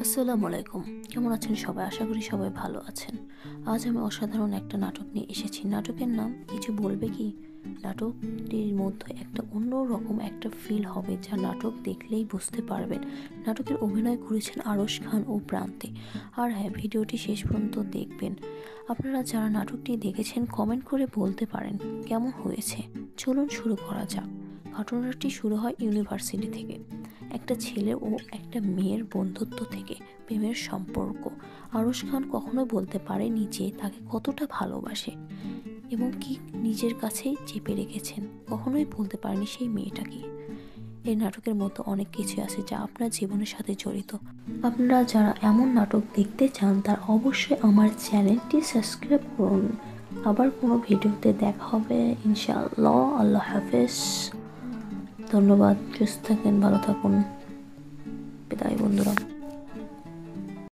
আসসালামু আলাইকুম। কেমন আছেন সবাই? আশা করি সবাই ভালো আছেন। আজ আমি অসাধারণ একটা নাটক নিয়ে এসেছি। নাটকের নাম কিছু বলবে কি? নাটকটির মধ্যে একটা অন্যরকম একটা ফিল হবে, যা নাটক দেখলেই বুঝতে পারবেন। নাটকের অভিনয় করেছেন আরশ খান ও প্রান্তি। আর হ্যাঁ, ভিডিওটি শেষ পর্যন্ত দেখবেন। আপনারা যারা নাটকটি দেখেছেন কমেন্ট করে বলতে পারেন কেমন হয়েছে। চলুন শুরু করা যাক। ঘটনাটি শুরু হয় ইউনিভার্সিটি থেকে। একটা ছেলে ও একটা মেয়ের বন্ধুত্ব থেকে প্রেমের সম্পর্ক। আরশ খান কখনোই বলতে পারেনি যে তাকে কতটা ভালোবাসে এবং কি নিজের কাছেই চেপে রেখেছেন। কখনোই বলতে পারেনি সেই মেয়েটাকে। এই নাটকের মতো অনেক কিছু আছে যা আপনার জীবনের সাথে জড়িত। আপনারা যারা এমন নাটক দেখতে চান তার অবশ্যই আমার চ্যানেলটি সাবস্ক্রাইব করুন। আবার কোনো ভিডিওতে দেখা হবে ইনশাআল্লাহ। আল্লাহ হাফেজ। ধন্যবাদ। সুস্থ থাকেন, ভালো থাকুন। বিদায় বন্ধুরা।